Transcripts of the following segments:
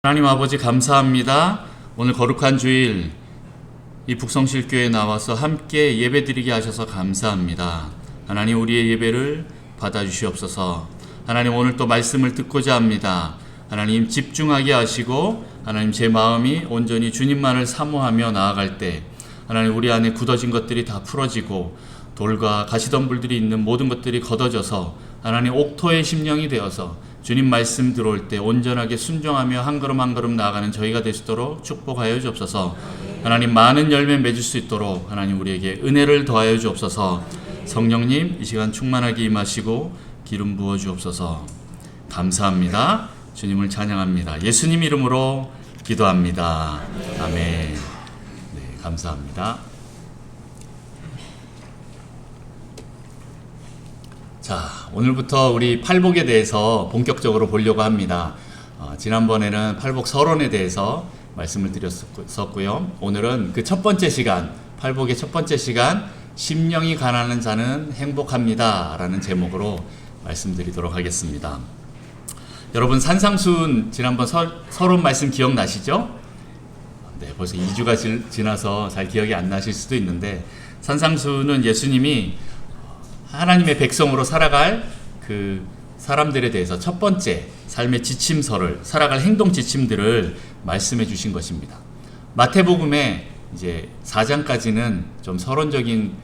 하나님 아버지 감사합니다. 오늘 거룩한 주일 이 북성실교회에 나와서 함께 예배드리게 하셔서 감사합니다. 하나님 우리의 예배를 받아주시옵소서. 하나님 오늘 또 말씀을 듣고자 합니다. 하나님 집중하게 하시고 하나님 제 마음이 온전히 주님만을 사모하며 나아갈 때 하나님 우리 안에 굳어진 것들이 다 풀어지고 돌과 가시덤불들이 있는 모든 것들이 걷어져서 하나님 옥토의 심령이 되어서 주님 말씀 들어올 때 온전하게 순종하며 한 걸음 한 걸음 나아가는 저희가 될 수 있도록 축복하여 주옵소서. 하나님 많은 열매 맺을 수 있도록 하나님 우리에게 은혜를 더하여 주옵소서. 성령님 이 시간 충만하게 임하시고 기름 부어 주옵소서. 감사합니다. 주님을 찬양합니다. 예수님 이름으로 기도합니다. 아멘. 네, 감사합니다. 자, 오늘부터 우리 팔복에 대해서 본격적으로 보려고 합니다. 지난번에는 팔복 서론에 대해서 말씀을 드렸었고요. 오늘은 그 첫 번째 시간, 팔복의 첫 번째 시간, 심령이 가난한 자는 행복합니다 라는 제목으로 말씀드리도록 하겠습니다. 여러분 산상수훈 지난번 서론 말씀 기억나시죠? 네, 벌써 2주가 지나서 잘 기억이 안 나실 수도 있는데 산상수훈은 예수님이 하나님의 백성으로 살아갈 그 사람들에 대해서 첫 번째 삶의 지침서를 살아갈 행동 지침들을 말씀해 주신 것입니다. 마태복음에 이제 4장까지는 좀 서론적인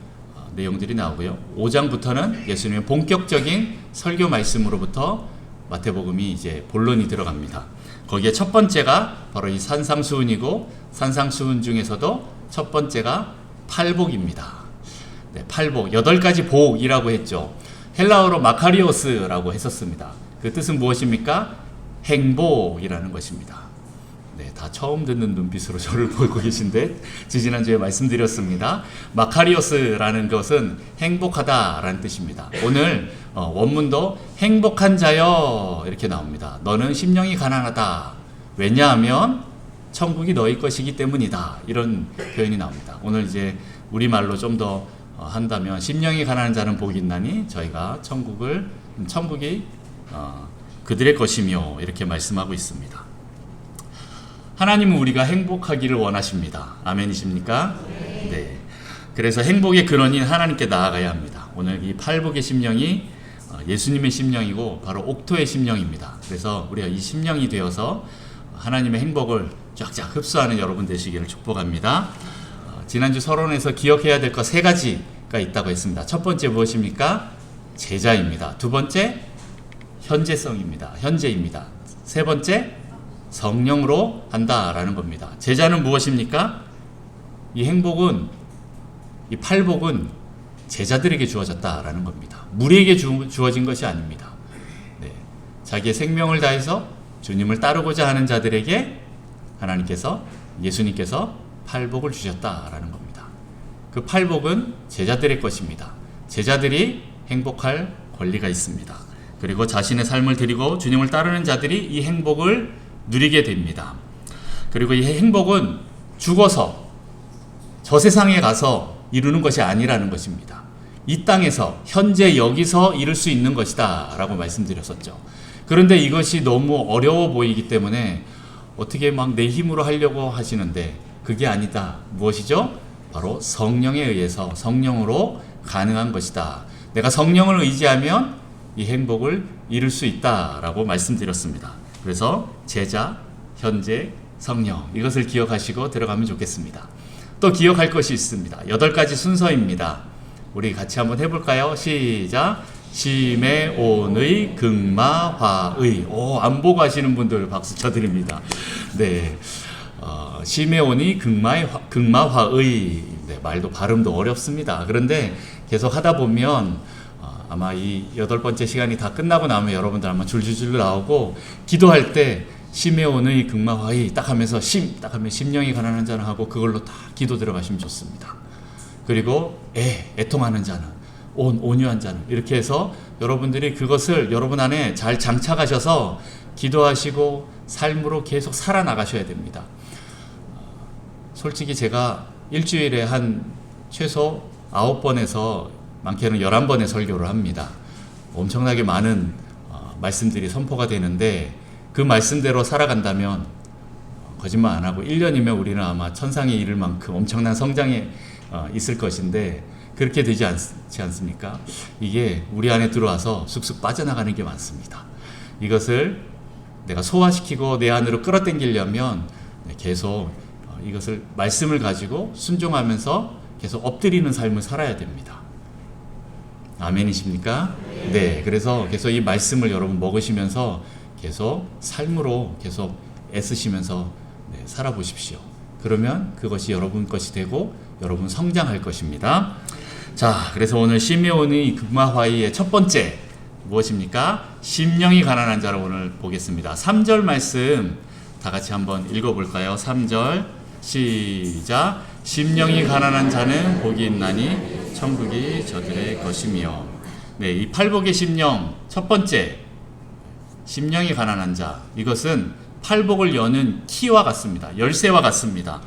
내용들이 나오고요. 5장부터는 예수님의 본격적인 설교 말씀으로부터 마태복음이 이제 본론이 들어갑니다. 거기에 첫 번째가 바로 이 산상수훈이고 산상수훈 중에서도 첫 번째가 팔복입니다. 네, 팔복, 8가지 복이라고 했죠. 헬라어로 마카리오스라고 했었습니다. 그 뜻은 무엇입니까? 행복이라는 것입니다. 네, 다 처음 듣는 눈빛으로 저를 보고 계신데 지난주에 말씀드렸습니다. 마카리오스라는 것은 행복하다라는 뜻입니다. 오늘 원문도 행복한 자여 이렇게 나옵니다. 너는 심령이 가난하다. 왜냐하면 천국이 너희 것이기 때문이다. 이런 표현이 나옵니다. 오늘 이제 우리말로 좀 더 한다면 심령이 가난한 자는 복이 있나니 저희가 천국이 그들의 것이며 이렇게 말씀하고 있습니다. 하나님은 우리가 행복하기를 원하십니다. 아멘이십니까? 네. 그래서 행복의 근원인 하나님께 나아가야 합니다. 오늘 이 팔복의 심령이 예수님의 심령이고 바로 옥토의 심령입니다. 그래서 우리가 이 심령이 되어서 하나님의 행복을 쫙쫙 흡수하는 여러분 되시기를 축복합니다. 지난주 서론에서 기억해야 될 것 3가지가 있다고 했습니다. 첫 번째 무엇입니까? 제자입니다. 두 번째 현재성입니다. 현재입니다. 세 번째 성령으로 한다라는 겁니다. 제자는 무엇입니까? 이 행복은 이 팔복은 제자들에게 주어졌다라는 겁니다. 무리에게 주어진 것이 아닙니다. 네. 자기의 생명을 다해서 주님을 따르고자 하는 자들에게 예수님께서 팔복을 주셨다라는 겁니다. 그 팔복은 제자들의 것입니다. 제자들이 행복할 권리가 있습니다. 그리고 자신의 삶을 드리고 주님을 따르는 자들이 이 행복을 누리게 됩니다. 그리고 이 행복은 죽어서 저 세상에 가서 이루는 것이 아니라는 것입니다. 이 땅에서 현재 여기서 이룰 수 있는 것이다 라고 말씀드렸었죠. 그런데 이것이 너무 어려워 보이기 때문에 어떻게 막 내 힘으로 하려고 하시는데 그게 아니다. 무엇이죠? 바로 성령에 의해서 성령으로 가능한 것이다. 내가 성령을 의지하면 이 행복을 이룰 수 있다라고 말씀드렸습니다. 그래서 제자, 현재, 성령 이것을 기억하시고 들어가면 좋겠습니다. 또 기억할 것이 있습니다. 8가지 순서입니다. 우리 같이 한번 해볼까요? 시작! 시메온의 극마화의. 안 보고 하시는 분들 박수 쳐드립니다. 네. 시메온이 극마화의. 네, 말도 발음도 어렵습니다. 그런데 계속 하다 보면 아마 이 8번째 시간이 다 끝나고 나면 여러분들 아마 줄줄줄 나오고 기도할 때 시메온의 극마화의 딱 하면서 딱 하면 심령이 가난한 자는 하고 그걸로 다 기도 들어가시면 좋습니다. 그리고 애통하는 자는 온유한 자는 이렇게 해서 여러분들이 그것을 여러분 안에 잘 장착하셔서 기도하시고 삶으로 계속 살아나가셔야 됩니다. 솔직히 제가 일주일에 한 최소 9번에서 많게는 11번의 설교를 합니다. 엄청나게 많은 말씀들이 선포가 되는데 그 말씀대로 살아간다면 거짓말 안 하고 1년이면 우리는 아마 천상에 이를 만큼 엄청난 성장에 있을 것인데 그렇게 되지 않지 않습니까? 이게 우리 안에 들어와서 쑥쑥 빠져나가는 게 많습니다. 이것을 내가 소화시키고 내 안으로 끌어당기려면 계속 이것을 말씀을 가지고 순종하면서 계속 엎드리는 삶을 살아야 됩니다. 아멘이십니까? 네. 그래서 계속 이 말씀을 여러분 먹으시면서 계속 삶으로 계속 애쓰시면서 살아보십시오. 그러면 그것이 여러분 것이 되고 여러분 성장할 것입니다. 자, 그래서 오늘 시메온의 금화화의의 첫 번째 무엇입니까? 심령이 가난한 자를 오늘 보겠습니다. 3절 말씀 다 같이 한번 읽어볼까요? 3절 시작. 심령이 가난한 자는 복이 있나니 천국이 저들의 것이며. 네, 이 팔복의 심령 첫 번째 심령이 가난한 자, 이것은 팔복을 여는 키와 같습니다. 열쇠와 같습니다.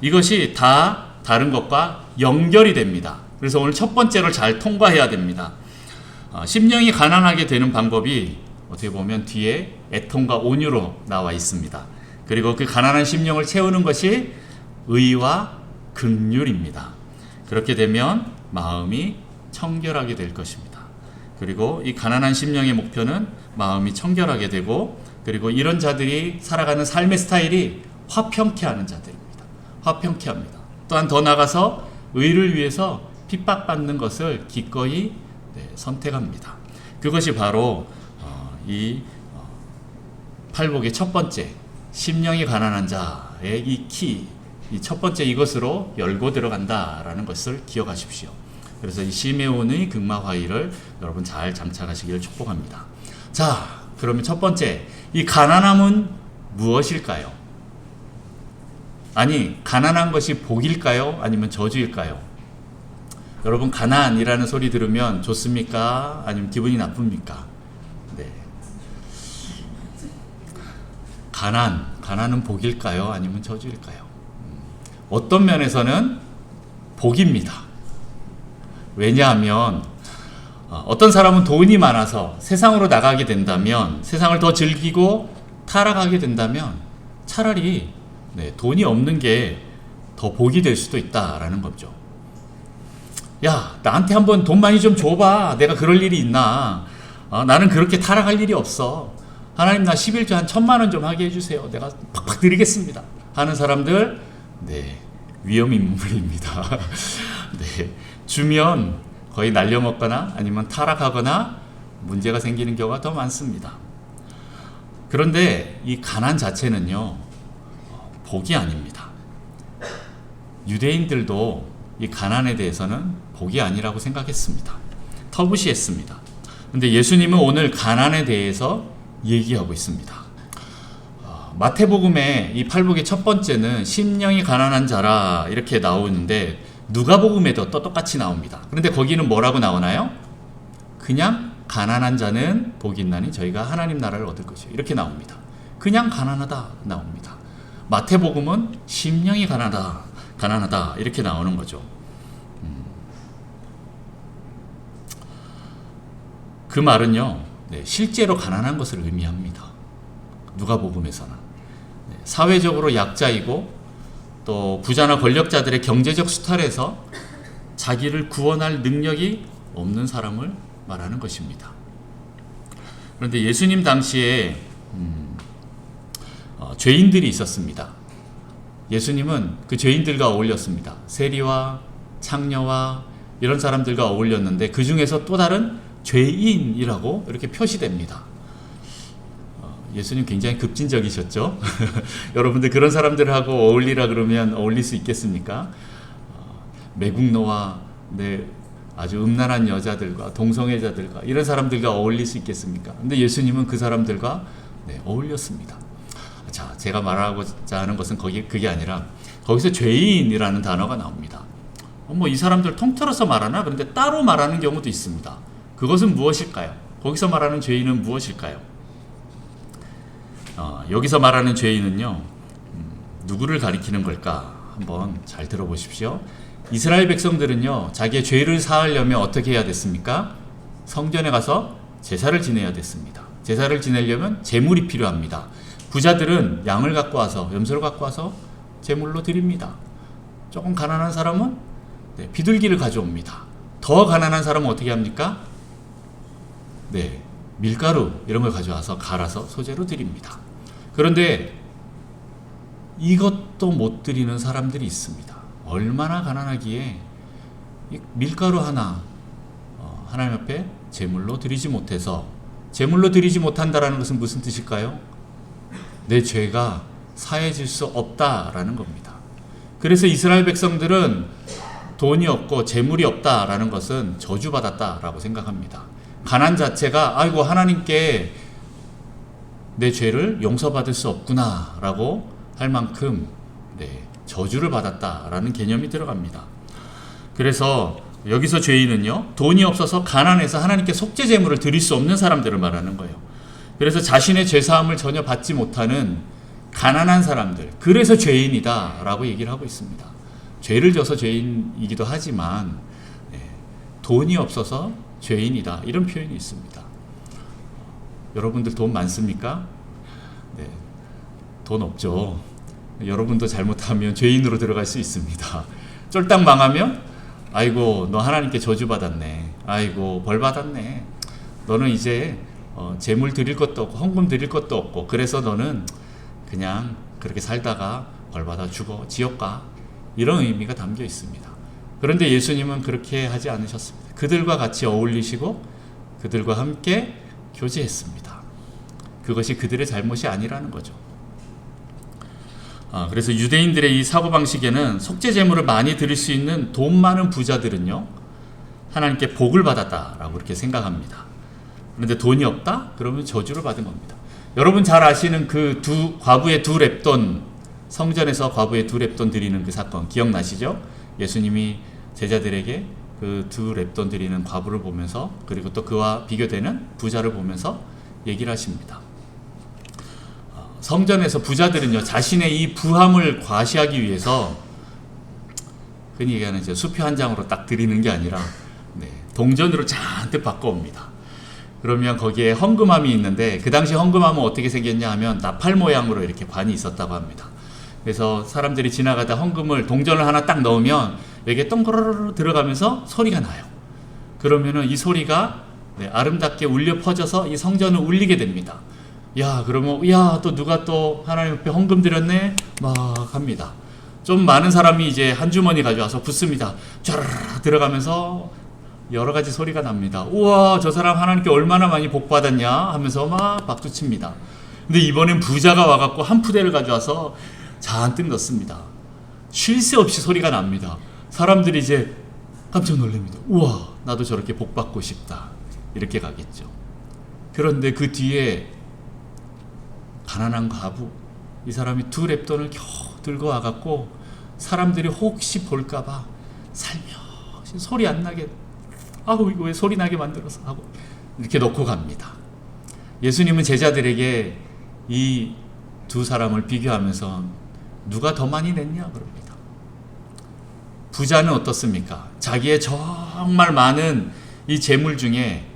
이것이 다 다른 것과 연결이 됩니다. 그래서 오늘 첫 번째를 잘 통과해야 됩니다. 심령이 가난하게 되는 방법이 어떻게 보면 뒤에 애통과 온유로 나와 있습니다. 그리고 그 가난한 심령을 채우는 것이 의와 긍휼입니다. 그렇게 되면 마음이 청결하게 될 것입니다. 그리고 이 가난한 심령의 목표는 마음이 청결하게 되고, 그리고 이런 자들이 살아가는 삶의 스타일이 화평케 하는 자들입니다. 화평케 합니다. 또한 더 나아가서 의를 위해서 핍박받는 것을 기꺼이 선택합니다. 그것이 바로 이 팔복의 첫 번째 심령이 가난한 자의 이 키, 이 첫 번째 이것으로 열고 들어간다라는 것을 기억하십시오. 그래서 이 시메온의 금마화의를 여러분 잘 장착하시기를 축복합니다. 자, 그러면 첫 번째, 이 가난함은 무엇일까요? 아니, 가난한 것이 복일까요? 아니면 저주일까요? 여러분, 가난이라는 소리 들으면 좋습니까? 아니면 기분이 나쁩니까? 네. 가난은 복일까요? 아니면 저주일까요? 어떤 면에서는 복입니다. 왜냐하면 어떤 사람은 돈이 많아서 세상으로 나가게 된다면, 세상을 더 즐기고 타락하게 된다면 차라리 돈이 없는 게 더 복이 될 수도 있다라는 거죠. 야, 나한테 한번 돈 많이 좀 줘봐. 내가 그럴 일이 있나? 나는 그렇게 타락할 일이 없어. 하나님, 나 11조 한 1,000만 원 좀 하게 해주세요. 내가 팍팍 드리겠습니다. 하는 사람들, 위험 인물입니다. 주면 거의 날려먹거나 아니면 타락하거나 문제가 생기는 경우가 더 많습니다. 그런데 이 가난 자체는요, 복이 아닙니다. 유대인들도 이 가난에 대해서는 복이 아니라고 생각했습니다. 터부시했습니다. 그런데 예수님은 오늘 가난에 대해서 얘기하고 있습니다. 마태복음의 이 팔복의 첫 번째는 심령이 가난한 자라 이렇게 나오는데 누가복음에도 또 똑같이 나옵니다. 그런데 거기는 뭐라고 나오나요? 그냥 가난한 자는 복이 있나니 저희가 하나님 나라를 얻을 것이요, 이렇게 나옵니다. 그냥 가난하다 나옵니다. 마태복음은 심령이 가난하다 이렇게 나오는 거죠. 그 말은요, 실제로 가난한 것을 의미합니다. 누가복음에서는 사회적으로 약자이고 또 부자나 권력자들의 경제적 수탈에서 자기를 구원할 능력이 없는 사람을 말하는 것입니다. 그런데 예수님 당시에 죄인들이 있었습니다. 예수님은 그 죄인들과 어울렸습니다. 세리와 창녀와 이런 사람들과 어울렸는데 그 중에서 또 다른 죄인이라고 이렇게 표시됩니다. 예수님 굉장히 급진적이셨죠? 여러분들 그런 사람들하고 어울리라 그러면 어울릴 수 있겠습니까? 매국노와 아주 음란한 여자들과 동성애자들과 이런 사람들과 어울릴 수 있겠습니까? 근데 예수님은 그 사람들과 어울렸습니다. 자, 제가 말하고자 하는 것은 그게 아니라 거기서 죄인이라는 단어가 나옵니다. 이 사람들 통틀어서 말하나? 그런데 따로 말하는 경우도 있습니다. 그것은 무엇일까요? 거기서 말하는 죄인은 무엇일까요? 여기서 말하는 죄인은요, 누구를 가리키는 걸까? 한번 잘 들어보십시오. 이스라엘 백성들은요, 자기의 죄를 사하려면 어떻게 해야 됐습니까? 성전에 가서 제사를 지내야 됐습니다. 제사를 지내려면 제물이 필요합니다. 부자들은 양을 갖고 와서, 염소를 갖고 와서 제물로 드립니다. 조금 가난한 사람은 비둘기를 가져옵니다. 더 가난한 사람은 어떻게 합니까? 밀가루 이런 걸 가져와서 갈아서 소재로 드립니다. 그런데 이것도 못 드리는 사람들이 있습니다. 얼마나 가난하기에 밀가루 하나 하나님 앞에 제물로 드리지 못해서, 제물로 드리지 못한다라는 것은 무슨 뜻일까요? 내 죄가 사해질 수 없다라는 겁니다. 그래서 이스라엘 백성들은 돈이 없고 재물이 없다라는 것은 저주받았다라고 생각합니다. 가난 자체가 아이고 하나님께 내 죄를 용서받을 수 없구나 라고 할 만큼 저주를 받았다라는 개념이 들어갑니다. 그래서 여기서 죄인은요, 돈이 없어서 가난해서 하나님께 속죄 제물을 드릴 수 없는 사람들을 말하는 거예요. 그래서 자신의 죄사함을 전혀 받지 못하는 가난한 사람들, 그래서 죄인이다 라고 얘기를 하고 있습니다. 죄를 져서 죄인이기도 하지만 돈이 없어서 죄인이다, 이런 표현이 있습니다. 여러분들 돈 많습니까? 돈 없죠. 여러분도 잘못하면 죄인으로 들어갈 수 있습니다. 쫄딱 망하면 아이고 너 하나님께 저주받았네, 아이고 벌받았네, 너는 이제 재물 드릴 것도 없고 헌금 드릴 것도 없고 그래서 너는 그냥 그렇게 살다가 벌받아 죽어, 지옥 가, 이런 의미가 담겨 있습니다. 그런데 예수님은 그렇게 하지 않으셨습니다. 그들과 같이 어울리시고 그들과 함께 교제했습니다. 그것이 그들의 잘못이 아니라는 거죠. 그래서 유대인들의 이 사고방식에는 속죄 제물을 많이 드릴 수 있는 돈 많은 부자들은요, 하나님께 복을 받았다라고 그렇게 생각합니다. 그런데 돈이 없다? 그러면 저주를 받은 겁니다. 여러분 잘 아시는 그 과부의 두 렙돈, 성전에서 과부의 두 렙돈 드리는 그 사건 기억나시죠? 예수님이 제자들에게 그 두 렙돈 드리는 과부를 보면서, 그리고 또 그와 비교되는 부자를 보면서 얘기를 하십니다. 성전에서 부자들은요, 자신의 이 부함을 과시하기 위해서 흔히 얘기하는 수표 한 장으로 딱 드리는 게 아니라 동전으로 잔뜩 바꿔옵니다. 그러면 거기에 헌금함이 있는데, 그 당시 헌금함은 어떻게 생겼냐 하면 나팔 모양으로 이렇게 관이 있었다고 합니다. 그래서 사람들이 지나가다 헌금을, 동전을 하나 딱 넣으면 여기에 똥그르르 들어가면서 소리가 나요. 그러면은 이 소리가 아름답게 울려 퍼져서 이 성전을 울리게 됩니다. 야, 그러면 또 누가 또 하나님 앞에 헌금 드렸네 막 합니다. 좀 많은 사람이 이제 한 주머니 가져와서 붓습니다. 쫙 들어가면서 여러 가지 소리가 납니다. 우와, 저 사람 하나님께 얼마나 많이 복 받았냐 하면서 막 박수 칩니다. 근데 이번엔 부자가 와갖고 한 푸대를 가져와서 잔뜩 넣습니다. 쉴 새 없이 소리가 납니다. 사람들이 이제 깜짝 놀랍니다. 우와, 나도 저렇게 복 받고 싶다, 이렇게 가겠죠. 그런데 그 뒤에 가난한 과부, 이 사람이 두 렙돈을 겨우 들고 와갖고 사람들이 혹시 볼까봐 살며시 소리 안 나게, 아우 이거 왜 소리 나게 만들어서 하고 이렇게 놓고 갑니다. 예수님은 제자들에게 이 두 사람을 비교하면서 누가 더 많이 냈냐 그럽니다. 부자는 어떻습니까? 자기의 정말 많은 이 재물 중에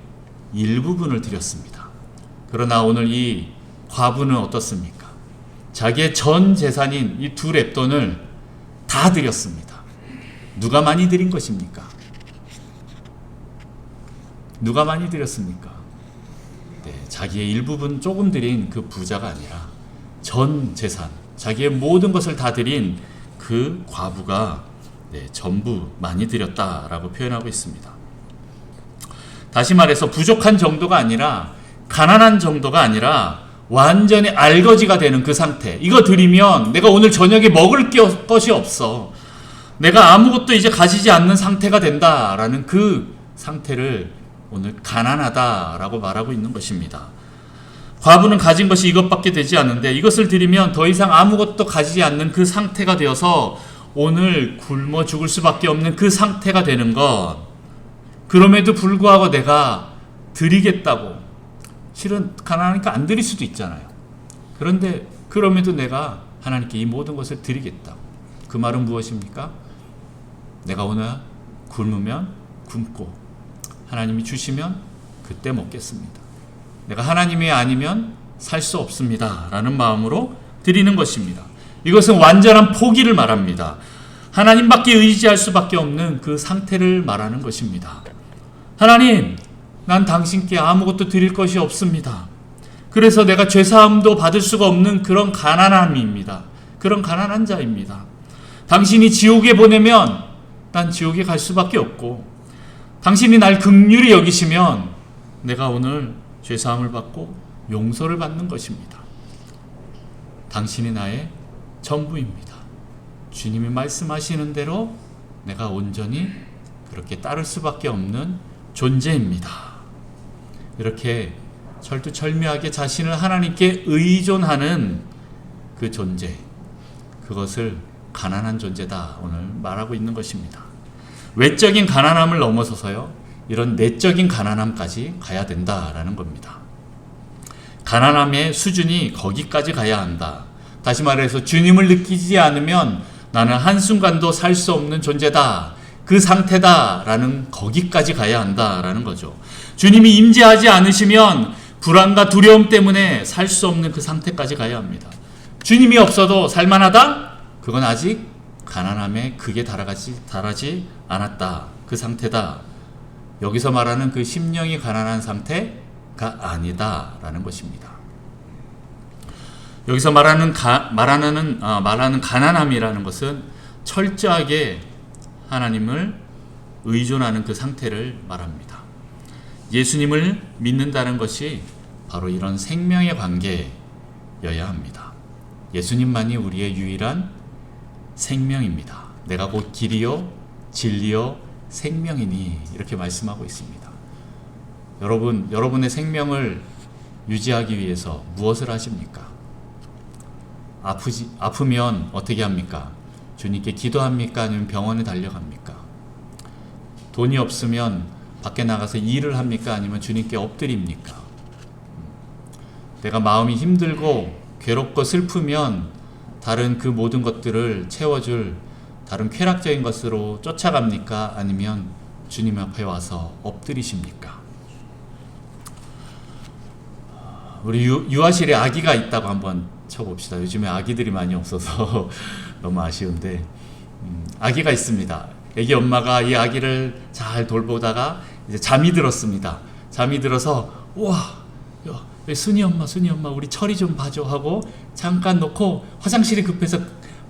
일부분을 드렸습니다. 그러나 오늘 이 과부는 어떻습니까? 자기의 전 재산인 이 두 렙돈을 다 드렸습니다. 누가 많이 드린 것입니까? 누가 많이 드렸습니까? 자기의 일부분 조금 드린 그 부자가 아니라 전 재산, 자기의 모든 것을 다 드린 그 과부가 전부 많이 드렸다라고 표현하고 있습니다. 다시 말해서 부족한 정도가 아니라, 가난한 정도가 아니라 완전히 알거지가 되는 그 상태. 이거 드리면 내가 오늘 저녁에 먹을 것이 없어, 내가 아무것도 이제 가지지 않는 상태가 된다라는 그 상태를 오늘 가난하다라고 말하고 있는 것입니다. 과부는 가진 것이 이것밖에 되지 않는데 이것을 드리면 더 이상 아무것도 가지지 않는 그 상태가 되어서 오늘 굶어 죽을 수밖에 없는 그 상태가 되는 것. 그럼에도 불구하고 내가 드리겠다고, 실은 가난하니까 안 드릴 수도 있잖아요. 그런데 그럼에도 내가 하나님께 이 모든 것을 드리겠다고. 그 말은 무엇입니까? 내가 오늘 굶으면 굶고 하나님이 주시면 그때 먹겠습니다. 내가 하나님이 아니면 살 수 없습니다 라는 마음으로 드리는 것입니다. 이것은 완전한 포기를 말합니다. 하나님밖에 의지할 수밖에 없는 그 상태를 말하는 것입니다. 하나님, 난 당신께 아무것도 드릴 것이 없습니다. 그래서 내가 죄사함도 받을 수가 없는 그런 가난함입니다. 그런 가난한 자입니다. 당신이 지옥에 보내면 난 지옥에 갈 수밖에 없고, 당신이 날 긍휼히 여기시면 내가 오늘 죄사함을 받고 용서를 받는 것입니다. 당신이 나의 전부입니다. 주님이 말씀하시는 대로 내가 온전히 그렇게 따를 수밖에 없는 존재입니다. 이렇게 철두철미하게 자신을 하나님께 의존하는 그 존재, 그것을 가난한 존재다 오늘 말하고 있는 것입니다. 외적인 가난함을 넘어서서요, 이런 내적인 가난함까지 가야 된다라는 겁니다. 가난함의 수준이 거기까지 가야 한다. 다시 말해서 주님을 느끼지 않으면 나는 한순간도 살 수 없는 존재다, 그 상태다라는 거기까지 가야 한다라는 거죠. 주님이 임재하지 않으시면 불안과 두려움 때문에 살 수 없는 그 상태까지 가야 합니다. 주님이 없어도 살만하다? 그건 아직 가난함에 극에 달하지 않았다, 그 상태다. 여기서 말하는 그 심령이 가난한 상태가 아니다라는 것입니다. 여기서 말하는 가난함이라는 것은 철저하게 하나님을 의존하는 그 상태를 말합니다. 예수님을 믿는다는 것이 바로 이런 생명의 관계여야 합니다. 예수님만이 우리의 유일한 생명입니다. 내가 곧 길이요 진리요 생명이니, 이렇게 말씀하고 있습니다. 여러분의 생명을 유지하기 위해서 무엇을 하십니까? 아프면 어떻게 합니까? 주님께 기도합니까? 아니면 병원에 달려갑니까? 돈이 없으면 밖에 나가서 일을 합니까? 아니면 주님께 엎드립니까? 내가 마음이 힘들고 괴롭고 슬프면 다른 그 모든 것들을 채워줄 다른 쾌락적인 것으로 쫓아갑니까? 아니면 주님 앞에 와서 엎드리십니까? 우리 유아실에 아기가 있다고 한번 쳐봅시다. 요즘에 아기들이 많이 없어서 너무 아쉬운데, 아기가 있습니다. 아기 엄마가 이 아기를 잘 돌보다가 이제 잠이 들었습니다. 잠이 들어서 우와, 순이 엄마 우리 철이 좀 봐줘 하고 잠깐 놓고 화장실이 급해서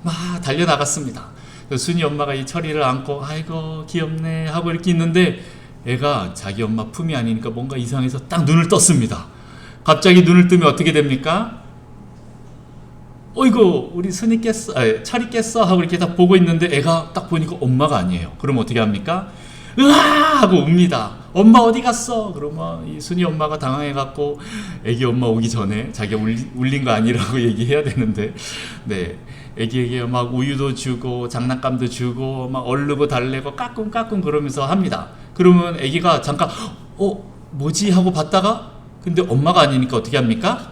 막 달려나갔습니다. 순이 엄마가 이 철이를 안고 아이고 귀엽네 하고 이렇게 있는데 애가 자기 엄마 품이 아니니까 뭔가 이상해서 딱 눈을 떴습니다. 갑자기 눈을 뜨면 어떻게 됩니까? 어이구 우리 순이 깼어, 철이 깼어 하고 이렇게 딱 보고 있는데 애가 딱 보니까 엄마가 아니에요. 그럼 어떻게 합니까? 으아 하고 웁니다. 엄마 어디 갔어? 그러면 이 순이 엄마가 당황해갖고 애기 엄마 오기 전에 자기가 울린 거 아니라고 얘기해야 되는데, 네, 애기에게 막 우유도 주고 장난감도 주고 막 얼르고 달래고 까꿍까꿍 그러면서 합니다. 그러면 애기가 잠깐 뭐지 하고 봤다가 근데 엄마가 아니니까 어떻게 합니까?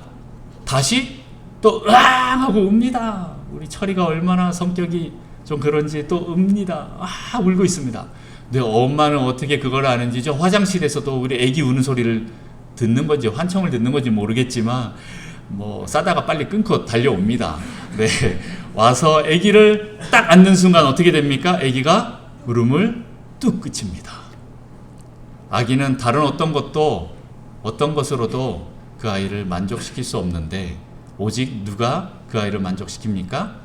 다시 또 으앙 하고 웁니다. 우리 철이가 얼마나 성격이 좀 그런지 또 웁니다. 울고 있습니다. 근데 엄마는 어떻게 그걸 아는지죠? 화장실에서도 우리 애기 우는 소리를 듣는 건지 환청을 듣는 건지 모르겠지만 뭐 싸다가 빨리 끊고 달려옵니다. 네, 와서 애기를 딱 앉는 순간 어떻게 됩니까? 애기가 울음을 뚝 그칩니다. 아기는 다른 어떤 것으로도 그 아이를 만족시킬 수 없는데 오직 누가 그 아이를 만족시킵니까?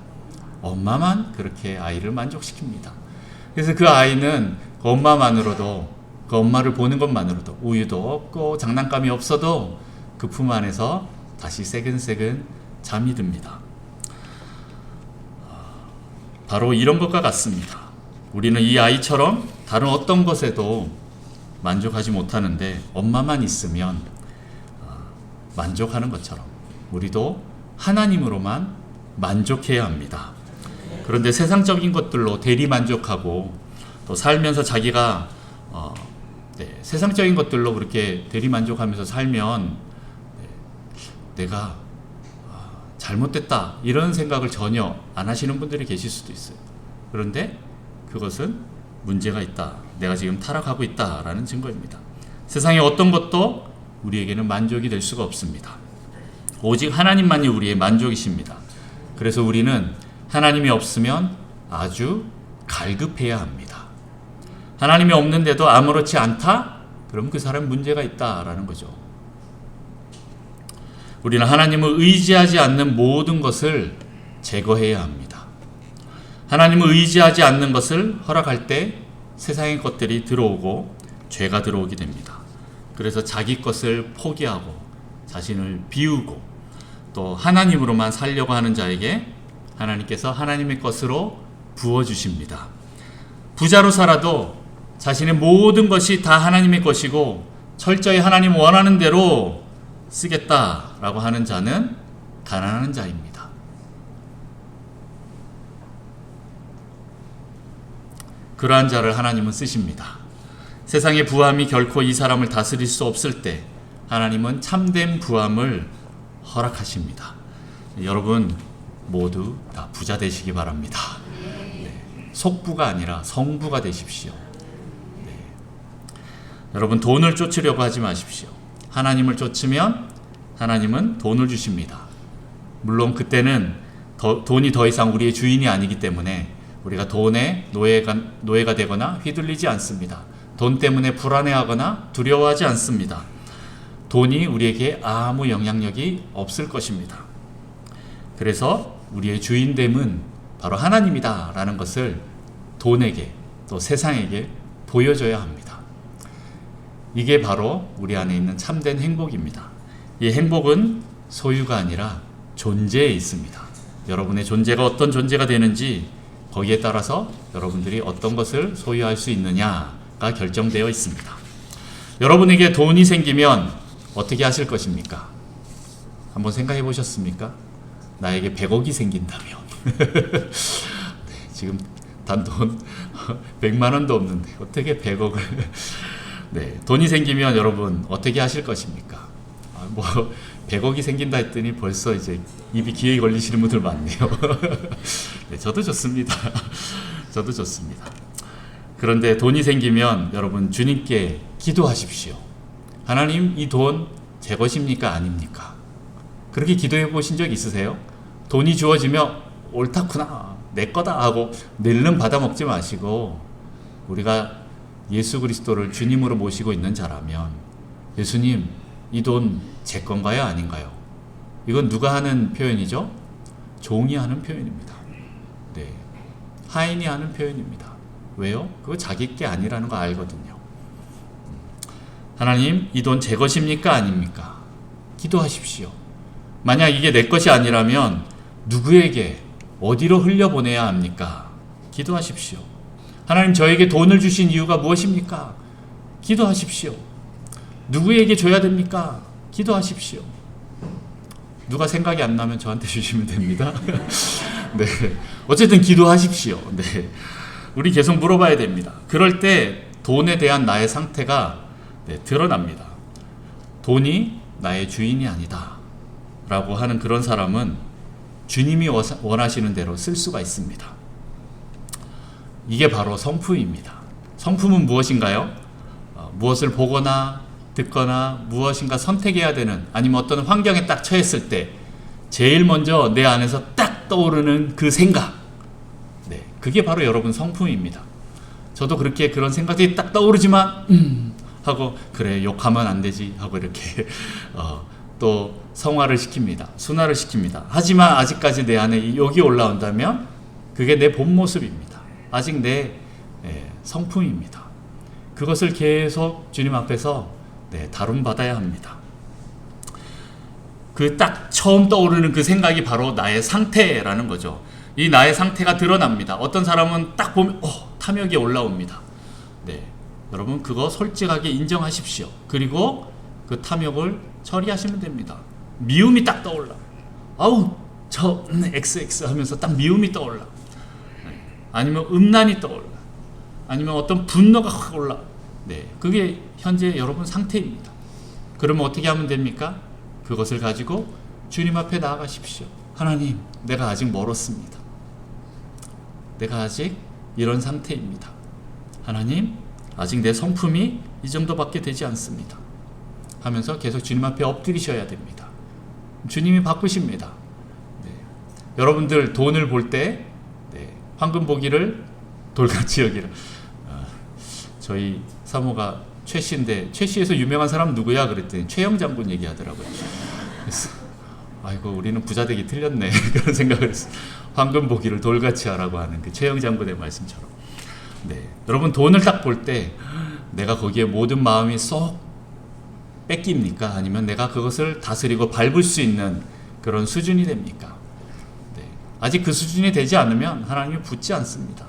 엄마만 그렇게 아이를 만족시킵니다. 그래서 그 아이는 그 엄마만으로도, 그 엄마를 보는 것만으로도 우유도 없고 장난감이 없어도 그 품 안에서 다시 새근새근 잠이 듭니다. 바로 이런 것과 같습니다. 우리는 이 아이처럼 다른 어떤 것에도 만족하지 못하는데 엄마만 있으면 만족하는 것처럼 우리도 하나님으로만 만족해야 합니다. 그런데 세상적인 것들로 대리 만족하고 또 살면서 자기가 세상적인 것들로 그렇게 대리 만족하면서 살면 내가 잘못됐다 이런 생각을 전혀 안 하시는 분들이 계실 수도 있어요. 그런데 그것은 문제가 있다, 내가 지금 타락하고 있다라는 증거입니다. 세상의 어떤 것도 우리에게는 만족이 될 수가 없습니다. 오직 하나님만이 우리의 만족이십니다. 그래서 우리는 하나님이 없으면 아주 갈급해야 합니다. 하나님이 없는데도 아무렇지 않다? 그럼 그 사람 문제가 있다라는 거죠. 우리는 하나님을 의지하지 않는 모든 것을 제거해야 합니다. 하나님을 의지하지 않는 것을 허락할 때 세상의 것들이 들어오고 죄가 들어오게 됩니다. 그래서 자기 것을 포기하고 자신을 비우고 또 하나님으로만 살려고 하는 자에게 하나님께서 하나님의 것으로 부어주십니다. 부자로 살아도 자신의 모든 것이 다 하나님의 것이고 철저히 하나님 원하는 대로 쓰겠다라고 하는 자는 가난한 자입니다. 그러한 자를 하나님은 쓰십니다. 세상의 부함이 결코 이 사람을 다스릴 수 없을 때 하나님은 참된 부함을 허락하십니다. 여러분 모두 다 부자 되시기 바랍니다. 네. 속부가 아니라 성부가 되십시오. 네. 여러분 돈을 쫓으려고 하지 마십시오. 하나님을 쫓으면 하나님은 돈을 주십니다. 물론 그때는 돈이 더 이상 우리의 주인이 아니기 때문에 우리가 돈에 노예가 되거나 휘둘리지 않습니다. 돈 때문에 불안해하거나 두려워하지 않습니다. 돈이 우리에게 아무 영향력이 없을 것입니다. 그래서 우리의 주인됨은 바로 하나님이다 라는 것을 돈에게 또 세상에게 보여줘야 합니다. 이게 바로 우리 안에 있는 참된 행복입니다. 이 행복은 소유가 아니라 존재에 있습니다. 여러분의 존재가 어떤 존재가 되는지 거기에 따라서 여러분들이 어떤 것을 소유할 수 있느냐가 결정되어 있습니다. 여러분에게 돈이 생기면 어떻게 하실 것입니까? 한번 생각해 보셨습니까? 나에게 100억이 생긴다면 네, 지금 단돈 100만 원도 없는데 어떻게 100억을 네, 돈이 생기면 여러분 어떻게 하실 것입니까? 100억이 생긴다 했더니 벌써 이제 입이 귀에 걸리시는 분들 많네요. 네, 저도 좋습니다. 저도 좋습니다. 그런데 돈이 생기면 여러분 주님께 기도하십시오. 하나님, 이 돈 제 것입니까? 아닙니까? 그렇게 기도해 보신 적 있으세요? 돈이 주어지면 옳다구나, 내 거다 하고 낼름 받아먹지 마시고 우리가 예수 그리스도를 주님으로 모시고 있는 자라면 예수님, 이 돈 제 건가요? 아닌가요? 이건 누가 하는 표현이죠? 종이 하는 표현입니다. 네, 하인이 하는 표현입니다. 왜요? 그거 자기 게 아니라는 거 알거든요. 하나님, 이 돈 제 것입니까? 아닙니까? 기도하십시오. 만약 이게 내 것이 아니라면 누구에게 어디로 흘려보내야 합니까? 기도하십시오. 하나님, 저에게 돈을 주신 이유가 무엇입니까? 기도하십시오. 누구에게 줘야 됩니까? 기도하십시오. 누가 생각이 안 나면 저한테 주시면 됩니다. 네, 어쨌든 기도하십시오. 네, 우리 계속 물어봐야 됩니다. 그럴 때 돈에 대한 나의 상태가 드러납니다. 돈이 나의 주인이 아니다 라고 하는 그런 사람은 주님이 원하시는 대로 쓸 수가 있습니다. 이게 바로 성품입니다. 성품은 무엇인가요? 무엇을 보거나 듣거나 무엇인가 선택해야 되는, 아니면 어떤 환경에 딱 처했을 때 제일 먼저 내 안에서 딱 떠오르는 그 생각, 네, 그게 바로 여러분 성품입니다. 저도 그렇게 그런 생각이 딱 떠오르지만 하고 그래 욕하면 안 되지 하고 이렇게 또 성화를 시킵니다. 순화를 시킵니다. 하지만 아직까지 내 안에 이 욕이 올라온다면 그게 내 본 모습입니다. 아직 내 성품입니다. 그것을 계속 주님 앞에서 다룸받아야 합니다. 그 딱 처음 떠오르는 그 생각이 바로 나의 상태라는 거죠. 이 나의 상태가 드러납니다. 어떤 사람은 딱 보면 탐욕이 올라옵니다. 네, 여러분 그거 솔직하게 인정하십시오. 그리고 그 탐욕을 처리하시면 됩니다. 미움이 딱 떠올라. 아우 저 XX 하면서 딱 미움이 떠올라. 아니면 음란이 떠올라. 아니면 어떤 분노가 확 올라. 네, 그게 현재 여러분 상태입니다. 그러면 어떻게 하면 됩니까? 그것을 가지고 주님 앞에 나아가십시오. 하나님, 내가 아직 멀었습니다. 내가 아직 이런 상태입니다. 하나님, 아직 내 성품이 이 정도밖에 되지 않습니다. 하면서 계속 주님 앞에 엎드리셔야 됩니다. 주님이 바꾸십니다. 네. 여러분들 돈을 볼 때 황금 보기를 돌같이 여기라. 저희 사모가 최씨인데 최씨에서 유명한 사람 누구야? 그랬더니 최영 장군 얘기하더라고요. 그래서 아이고 우리는 부자 되기 틀렸네 그런 생각을 했어요. 황금 보기를 돌같이 하라고 하는 그 최영 장군의 말씀처럼. 네, 여러분 돈을 딱 볼 때 내가 거기에 모든 마음이 쏙 뺏깁니까? 아니면 내가 그것을 다스리고 밟을 수 있는 그런 수준이 됩니까? 네, 아직 그 수준이 되지 않으면 하나님이 붙지 않습니다.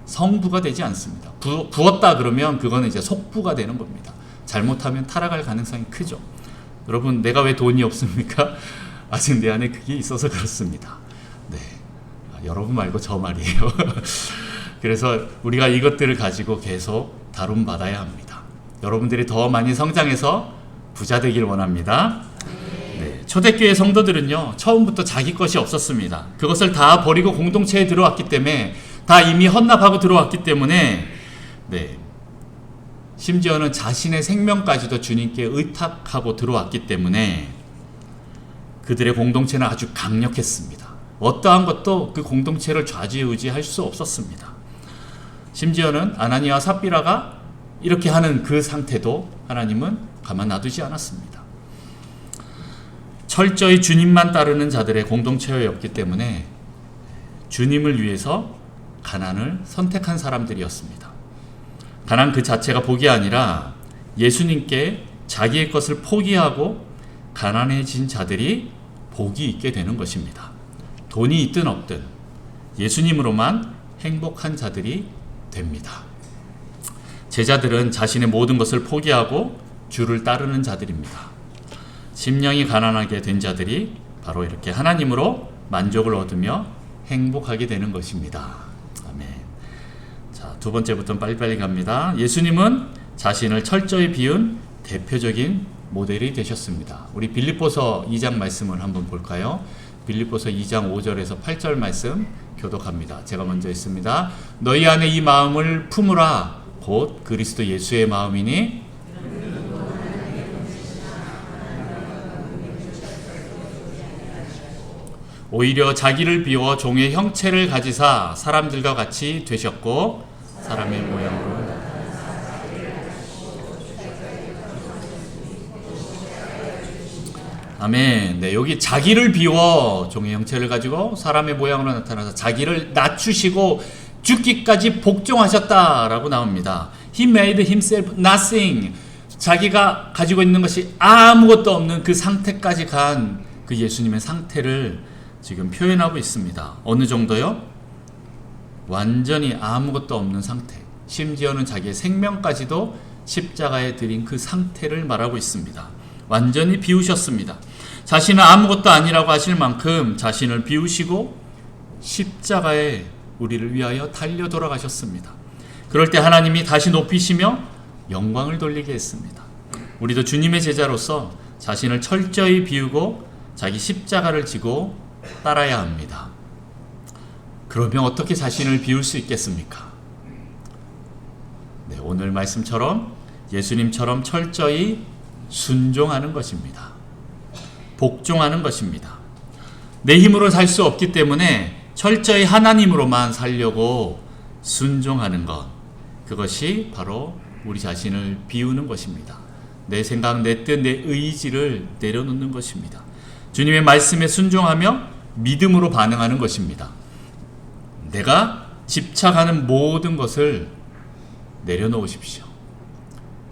성부가 되지 않습니다. 부었다 그러면 그거는 이제 속부가 되는 겁니다. 잘못하면 타락할 가능성이 크죠. 여러분 내가 왜 돈이 없습니까? 아직 내 안에 그게 있어서 그렇습니다. 네, 여러분 말고 저 말이에요. 그래서 우리가 이것들을 가지고 계속 다룸받아야 합니다. 여러분들이 더 많이 성장해서 부자 되길 원합니다. 네, 초대교회 성도들은요 처음부터 자기 것이 없었습니다. 그것을 다 버리고 공동체에 들어왔기 때문에 다 이미 헌납하고 들어왔기 때문에 네, 심지어는 자신의 생명까지도 주님께 의탁하고 들어왔기 때문에 그들의 공동체는 아주 강력했습니다. 어떠한 것도 그 공동체를 좌지우지할 수 없었습니다. 심지어는 아나니아와 삽비라가 이렇게 하는 그 상태도 하나님은 가만 놔두지 않았습니다. 철저히 주님만 따르는 자들의 공동체였기 때문에 주님을 위해서 가난을 선택한 사람들이었습니다. 가난 그 자체가 복이 아니라 예수님께 자기의 것을 포기하고 가난해진 자들이 복이 있게 되는 것입니다. 돈이 있든 없든 예수님으로만 행복한 자들이 됩니다. 제자들은 자신의 모든 것을 포기하고 주를 따르는 자들입니다. 심령이 가난하게 된 자들이 바로 이렇게 하나님으로 만족을 얻으며 행복하게 되는 것입니다. 아멘. 자, 두 번째부터는 빨리빨리 갑니다. 예수님은 자신을 철저히 비운 대표적인 모델이 되셨습니다. 우리 빌립보서 2장 말씀을 한번 볼까요? 빌립보서 2장 5절에서 8절 말씀 교독합니다. 제가 먼저 읽습니다. 너희 안에 이 마음을 품으라. 곧 그리스도 예수의 마음이니 오히려 자기를 비워 종의 형체를 가지사 사람들과 같이 되셨고 사람의 모양으로 아멘. 네, 여기 자기를 비워 종의 형체를 가지고 사람의 모양으로 나타나서 자기를 낮추시고 죽기까지 복종하셨다라고 나옵니다. He made himself nothing. 자기가 가지고 있는 것이 아무것도 없는 그 상태까지 간 그 예수님의 상태를 지금 표현하고 있습니다. 어느 정도요? 완전히 아무것도 없는 상태. 심지어는 자기의 생명까지도 십자가에 드린 그 상태를 말하고 있습니다. 완전히 비우셨습니다. 자신은 아무것도 아니라고 하실 만큼 자신을 비우시고 십자가에 우리를 위하여 달려 돌아가셨습니다. 그럴 때 하나님이 다시 높이시며 영광을 돌리게 했습니다. 우리도 주님의 제자로서 자신을 철저히 비우고 자기 십자가를 지고 따라야 합니다. 그러면 어떻게 자신을 비울 수 있겠습니까? 네, 오늘 말씀처럼 예수님처럼 철저히 순종하는 것입니다. 복종하는 것입니다. 내 힘으로 살 수 없기 때문에 철저히 하나님으로만 살려고 순종하는 것, 그것이 바로 우리 자신을 비우는 것입니다. 내 생각, 내 뜻, 내 의지를 내려놓는 것입니다. 주님의 말씀에 순종하며 믿음으로 반응하는 것입니다. 내가 집착하는 모든 것을 내려놓으십시오.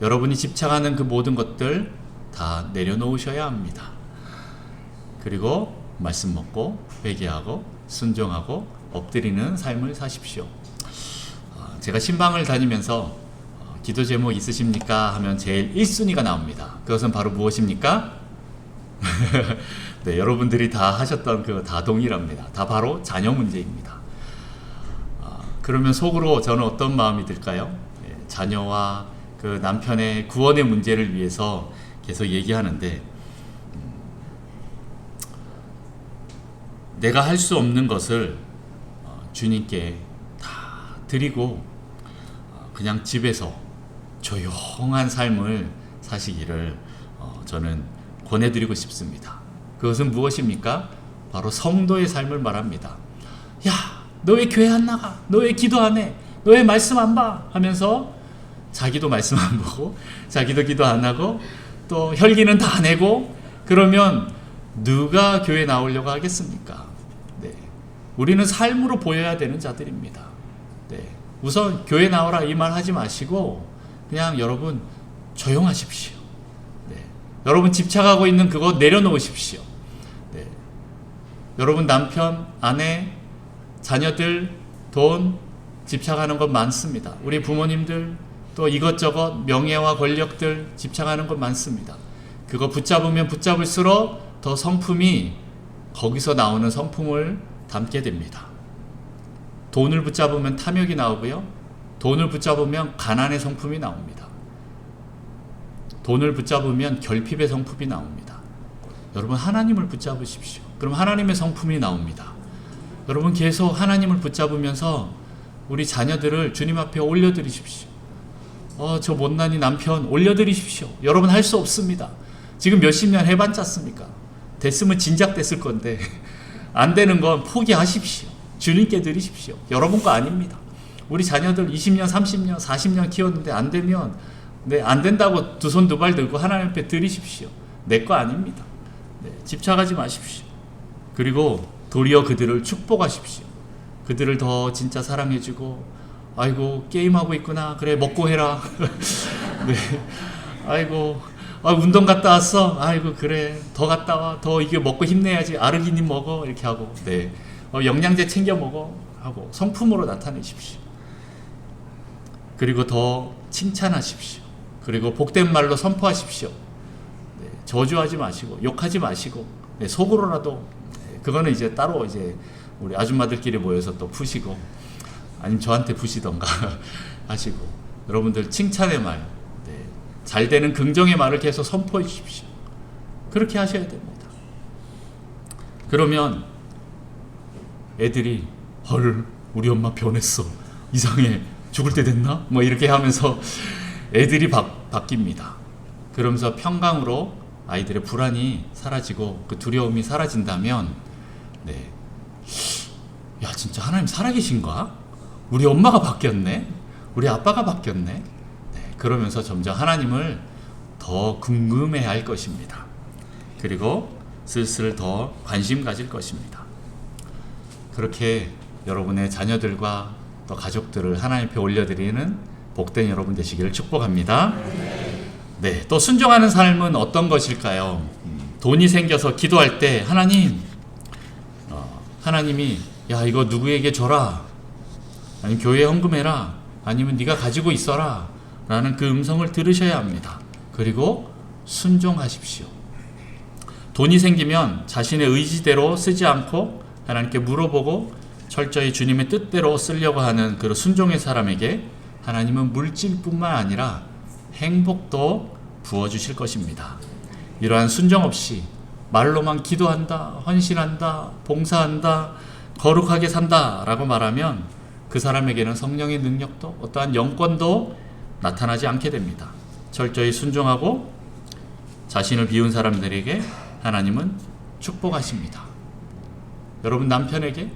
여러분이 집착하는 그 모든 것들 다 내려놓으셔야 합니다. 그리고 말씀 먹고 회개하고 순종하고 엎드리는 삶을 사십시오. 제가 신방을 다니면서 기도 제목 있으십니까? 하면 제일 1순위가 나옵니다. 그것은 바로 무엇입니까? 네, 여러분들이 다 하셨던 그 다 동일합니다. 다 바로 자녀 문제입니다. 그러면 속으로 저는 어떤 마음이 들까요? 자녀와 그 남편의 구원의 문제를 위해서 계속 얘기하는데 내가 할 수 없는 것을 주님께 다 드리고 그냥 집에서 조용한 삶을 사시기를 저는 권해드리고 싶습니다. 그것은 무엇입니까? 바로 성도의 삶을 말합니다. 야, 너 왜 교회 안 나가? 너 왜 기도 안 해? 너 왜 말씀 안 봐? 하면서 자기도 말씀 안 보고 자기도 기도 안 하고 또 혈기는 다 내고 그러면 누가 교회 나오려고 하겠습니까? 네. 우리는 삶으로 보여야 되는 자들입니다. 네. 우선 교회 나오라 이 말 하지 마시고 그냥 여러분 조용하십시오. 네. 여러분 집착하고 있는 그거 내려놓으십시오. 네. 여러분 남편, 아내, 자녀들, 돈 집착하는 것 많습니다. 우리 부모님들 또 이것저것 명예와 권력들 집착하는 것 많습니다. 그거 붙잡으면 붙잡을수록 더 성품이 거기서 나오는 성품을 담게 됩니다. 돈을 붙잡으면 탐욕이 나오고요. 돈을 붙잡으면 가난의 성품이 나옵니다. 돈을 붙잡으면 결핍의 성품이 나옵니다. 여러분 하나님을 붙잡으십시오. 그럼 하나님의 성품이 나옵니다. 여러분 계속 하나님을 붙잡으면서 우리 자녀들을 주님 앞에 올려드리십시오. 저 못난이 남편 올려드리십시오. 여러분 할 수 없습니다. 지금 몇십 년 해봤자,습니까? 됐으면 진작 됐을 건데 안 되는 건 포기하십시오. 주님께 드리십시오. 여러분 거 아닙니다. 우리 자녀들 20년, 30년, 40년 키웠는데 안 되면 안 된다고 두 손 두 발 들고 하나님 앞에 드리십시오. 내 거 아닙니다. 집착하지 마십시오. 그리고 도리어 그들을 축복하십시오. 그들을 더 진짜 사랑해주고 아이고 게임하고 있구나. 그래 먹고 해라. 네. 아이고 운동 갔다 왔어. 아이고 그래 더 갔다 와. 더 이게 먹고 힘내야지. 아르기닌 먹어. 이렇게 하고 네. 영양제 챙겨 먹어 하고 성품으로 나타내십시오. 그리고 더 칭찬하십시오. 그리고 복된 말로 선포하십시오. 네. 저주하지 마시고 욕하지 마시고 네. 속으로라도 네. 그거는 이제 따로 이제 우리 아줌마들끼리 모여서 또 푸시고 아니면 저한테 푸시던가 하시고 여러분들 칭찬의 말 네. 잘 되는 긍정의 말을 계속 선포해 주십시오. 그렇게 하셔야 됩니다. 그러면 애들이 헐 우리 엄마 변했어 이상해 죽을 때 됐나? 뭐 이렇게 하면서 애들이 바뀝니다. 그러면서 평강으로 아이들의 불안이 사라지고 그 두려움이 사라진다면 네. 야 진짜 하나님 살아계신가? 우리 엄마가 바뀌었네? 우리 아빠가 바뀌었네? 네. 그러면서 점점 하나님을 더 궁금해 할 것입니다. 그리고 슬슬 더 관심 가질 것입니다. 그렇게 여러분의 자녀들과 또 가족들을 하나님 앞에 올려드리는 복된 여러분 되시기를 축복합니다. 네, 또 순종하는 삶은 어떤 것일까요? 돈이 생겨서 기도할 때 하나님이 야 이거 누구에게 줘라 아니면 교회에 헌금해라 아니면 네가 가지고 있어라 라는 그 음성을 들으셔야 합니다. 그리고 순종하십시오. 돈이 생기면 자신의 의지대로 쓰지 않고 하나님께 물어보고 철저히 주님의 뜻대로 쓰려고 하는 그런 순종의 사람에게 하나님은 물질뿐만 아니라 행복도 부어주실 것입니다. 이러한 순종 없이 말로만 기도한다, 헌신한다, 봉사한다, 거룩하게 산다 라고 말하면 그 사람에게는 성령의 능력도 어떠한 영권도 나타나지 않게 됩니다. 철저히 순종하고 자신을 비운 사람들에게 하나님은 축복하십니다. 여러분 남편에게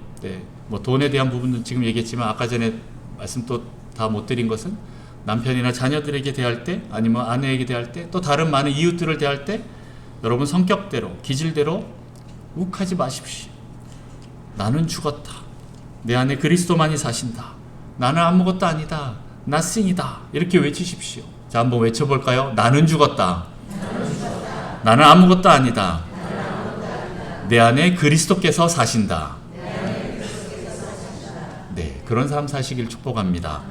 뭐 돈에 대한 부분은 지금 얘기했지만 아까 전에 말씀 또 다 못 드린 것은 남편이나 자녀들에게 대할 때 아니면 아내에게 대할 때 또 다른 많은 이웃들을 대할 때 여러분 성격대로 기질대로 욱하지 마십시오. 나는 죽었다. 내 안에 그리스도만이 사신다. 나는 아무것도 아니다. nothing이다. 이렇게 외치십시오. 자 한번 외쳐볼까요? 나는 죽었다. 나는 아무것도 아니다. 내 안에 그리스도께서 사신다. 네, 그런 삶 사시길 축복합니다.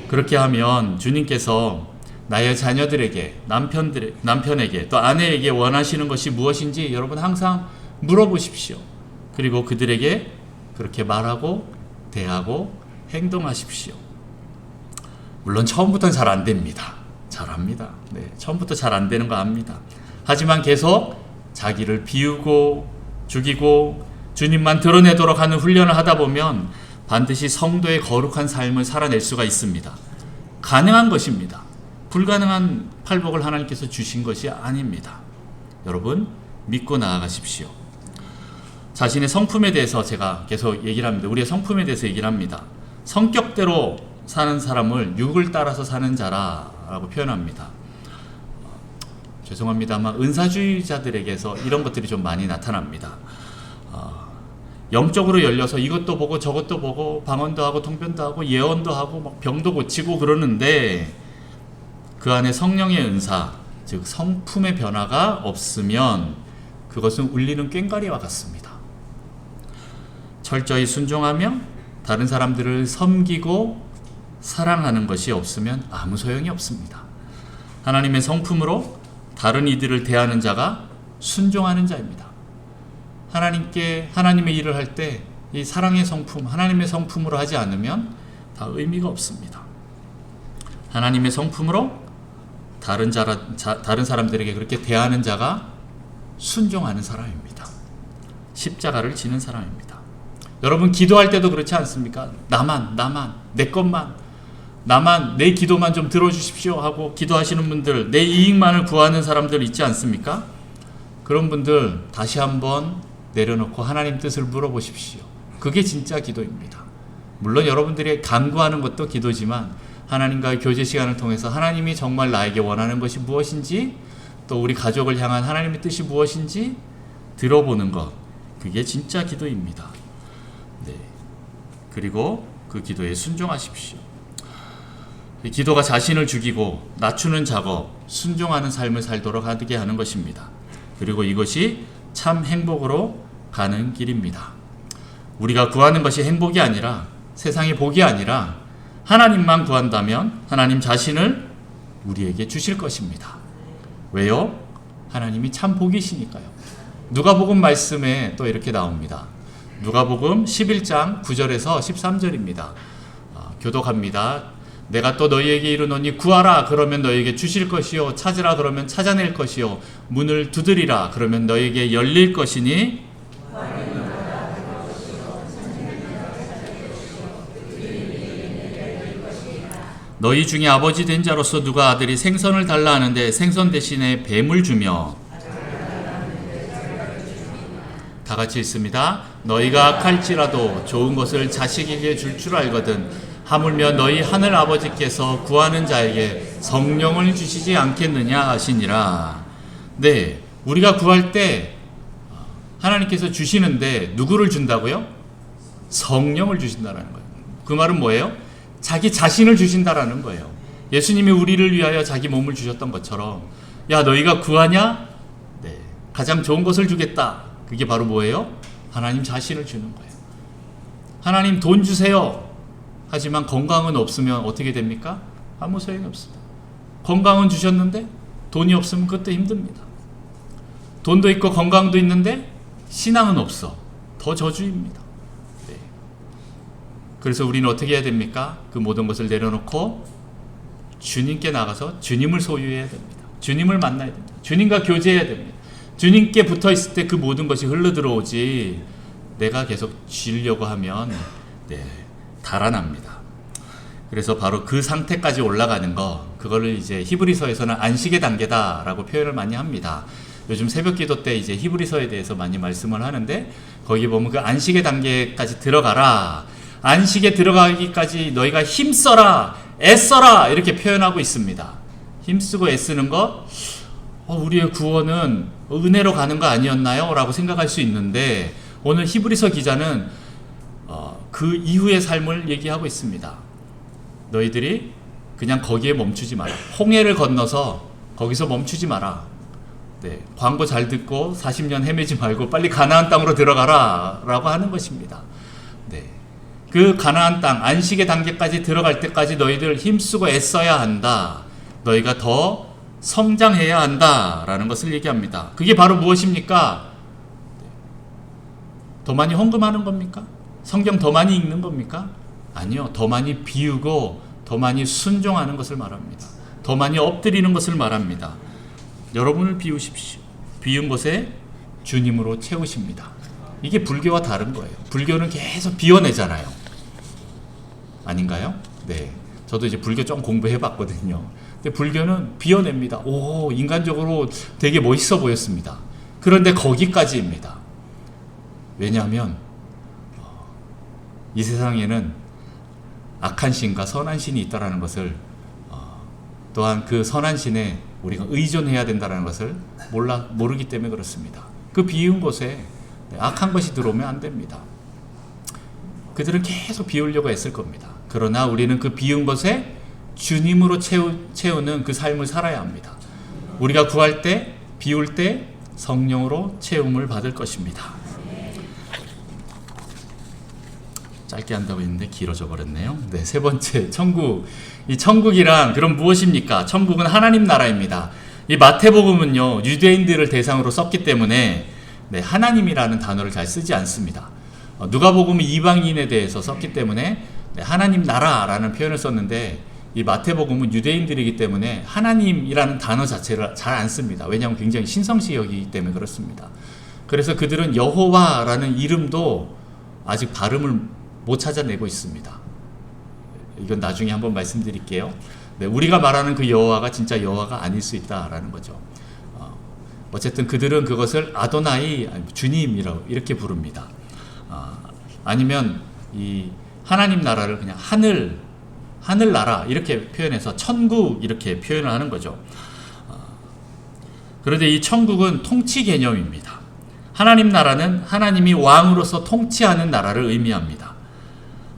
그렇게 하면 주님께서 나의 자녀들에게 남편에게 또 아내에게 원하시는 것이 무엇인지 여러분 항상 물어보십시오. 그리고 그들에게 그렇게 말하고 대하고 행동하십시오. 물론 처음부터는 잘 안 됩니다. 잘합니다. 네, 처음부터 잘 안 되는 거 압니다. 하지만 계속 자기를 비우고 죽이고 주님만 드러내도록 하는 훈련을 하다 보면 반드시 성도의 거룩한 삶을 살아낼 수가 있습니다. 가능한 것입니다. 불가능한 팔복을 하나님께서 주신 것이 아닙니다. 여러분 믿고 나아가십시오. 자신의 성품에 대해서 제가 계속 얘기를 합니다. 우리의 성품에 대해서 얘기를 합니다. 성격대로 사는 사람을 육을 따라서 사는 자라고 표현합니다. 죄송합니다만 은사주의자들에게서 이런 것들이 좀 많이 나타납니다. 영적으로 열려서 이것도 보고 저것도 보고 방언도 하고 통변도 하고 예언도 하고 막 병도 고치고 그러는데 그 안에 성령의 은사, 즉 성품의 변화가 없으면 그것은 울리는 꽹과리와 같습니다. 철저히 순종하며 다른 사람들을 섬기고 사랑하는 것이 없으면 아무 소용이 없습니다. 하나님의 성품으로 다른 이들을 대하는 자가 순종하는 자입니다. 하나님의 일을 할 때 이 사랑의 성품, 하나님의 성품으로 하지 않으면 다 의미가 없습니다. 하나님의 성품으로 다른 사람들에게 그렇게 대하는 자가 순종하는 사람입니다. 십자가를 지는 사람입니다. 여러분 기도할 때도 그렇지 않습니까? 나만, 내 것만, 나만, 내 기도만 좀 들어주십시오 하고 기도하시는 분들, 내 이익만을 구하는 사람들 있지 않습니까? 그런 분들 다시 한번 내려놓고 하나님 뜻을 물어보십시오. 그게 진짜 기도입니다. 물론 여러분들이 간구하는 것도 기도지만 하나님과의 교제 시간을 통해서 하나님이 정말 나에게 원하는 것이 무엇인지, 또 우리 가족을 향한 하나님의 뜻이 무엇인지 들어보는 것, 그게 진짜 기도입니다. 네. 그리고 그 기도에 순종하십시오. 기도가 자신을 죽이고 낮추는 작업, 순종하는 삶을 살도록 하게 하는 것입니다. 그리고 이것이 참 행복으로 가는 길입니다. 우리가 구하는 것이 행복이 아니라, 세상의 복이 아니라 하나님만 구한다면 하나님 자신을 우리에게 주실 것입니다. 왜요? 하나님이 참 복이시니까요. 누가복음 말씀에 또 이렇게 나옵니다. 누가복음 11장 9절에서 13절입니다. 교독합니다. 내가 또 너희에게 이르노니 구하라 그러면 너희에게 주실 것이요, 찾으라 그러면 찾아낼 것이요, 문을 두드리라 그러면 너희에게 열릴 것이니 너희 중에 아버지 된 자로서 누가 아들이 생선을 달라 하는데 생선 대신에 뱀을 주며, 다 같이 읽습니다. 너희가 악할지라도 좋은 것을 자식에게 줄 줄 알거든 하물며 너희 하늘 아버지께서 구하는 자에게 성령을 주시지 않겠느냐 하시니라. 네, 우리가 구할 때 하나님께서 주시는데 누구를 준다고요? 성령을 주신다는 거예요. 그 말은 뭐예요? 자기 자신을 주신다라는 거예요. 예수님이 우리를 위하여 자기 몸을 주셨던 것처럼, 야 너희가 구하냐? 네, 가장 좋은 것을 주겠다. 그게 바로 뭐예요? 하나님 자신을 주는 거예요. 하나님 돈 주세요. 하지만 건강은 없으면 어떻게 됩니까? 아무 소용이 없습니다. 건강은 주셨는데 돈이 없으면 그것도 힘듭니다. 돈도 있고 건강도 있는데 신앙은 없어. 더 저주입니다. 네. 그래서 우리는 어떻게 해야 됩니까? 그 모든 것을 내려놓고 주님께 나가서 주님을 소유해야 됩니다. 주님을 만나야 됩니다. 주님과 교제해야 됩니다. 주님께 붙어 있을 때 그 모든 것이 흘러 들어오지, 내가 계속 쥐려고 하면 달아납니다. 그래서 바로 그 상태까지 올라가는 거, 그거를 이제 히브리서에서는 안식의 단계다라고 표현을 많이 합니다. 요즘 새벽기도 때 이제 히브리서에 대해서 많이 말씀을 하는데, 거기 보면 그 안식의 단계까지 들어가라, 안식에 들어가기까지 너희가 힘써라, 애써라 이렇게 표현하고 있습니다. 힘쓰고 애쓰는 것, 우리의 구원은 은혜로 가는 거 아니었나요? 라고 생각할 수 있는데, 오늘 히브리서 기자는 그 이후의 삶을 얘기하고 있습니다. 너희들이 그냥 거기에 멈추지 마라. 홍해를 건너서 거기서 멈추지 마라. 네, 광고 잘 듣고 40년 헤매지 말고 빨리 가나안 땅으로 들어가라 라고 하는 것입니다. 네, 그 가나안 땅, 안식의 단계까지 들어갈 때까지 너희들 힘쓰고 애써야 한다. 너희가 더 성장해야 한다라는 것을 얘기합니다. 그게 바로 무엇입니까? 더 많이 헌금하는 겁니까? 성경 더 많이 읽는 겁니까? 아니요. 더 많이 비우고 더 많이 순종하는 것을 말합니다. 더 많이 엎드리는 것을 말합니다. 여러분을 비우십시오. 비운 곳에 주님으로 채우십니다. 이게 불교와 다른 거예요. 불교는 계속 비워내잖아요. 아닌가요? 네. 저도 이제 불교 좀 공부해봤거든요. 근데 불교는 비워냅니다. 오, 인간적으로 되게 멋있어 보였습니다. 그런데 거기까지입니다. 왜냐하면 이 세상에는 악한 신과 선한 신이 있다는 것을, 또한 그 선한 신에 우리가 의존해야 된다는 것을 모르기 때문에 그렇습니다. 그 비운 곳에 악한 것이 들어오면 안 됩니다. 그들은 계속 비우려고 애쓸 겁니다. 그러나 우리는 그 비운 것에 주님으로 채우는 그 삶을 살아야 합니다. 우리가 구할 때, 비울 때 성령으로 채움을 받을 것입니다. 짧게 한다고 했는데 길어져 버렸네요. 네, 세 번째, 천국. 이 천국이란 그럼 무엇입니까? 천국은 하나님 나라입니다. 이 마태복음은요, 유대인들을 대상으로 썼기 때문에 하나님이라는 단어를 잘 쓰지 않습니다. 누가복음은 이방인에 대해서 썼기 때문에 하나님 나라라는 표현을 썼는데, 이 마태복음은 유대인들이기 때문에 하나님이라는 단어 자체를 잘 안 씁니다. 왜냐하면 굉장히 신성시 여기기 때문에 그렇습니다. 그래서 그들은 여호와라는 이름도 아직 발음을 못 찾아내고 있습니다. 이건 나중에 한번 말씀드릴게요. 우리가 말하는 그 여호와가 진짜 여호와가 아닐 수 있다라는 거죠. 어쨌든 그들은 그것을 아도나이, 주님이라고 이렇게 부릅니다. 아니면 이 하나님 나라를 그냥 하늘나라 이렇게 표현해서 천국 이렇게 표현을 하는 거죠. 그런데 이 천국은 통치 개념입니다. 하나님 나라는 하나님이 왕으로서 통치하는 나라를 의미합니다.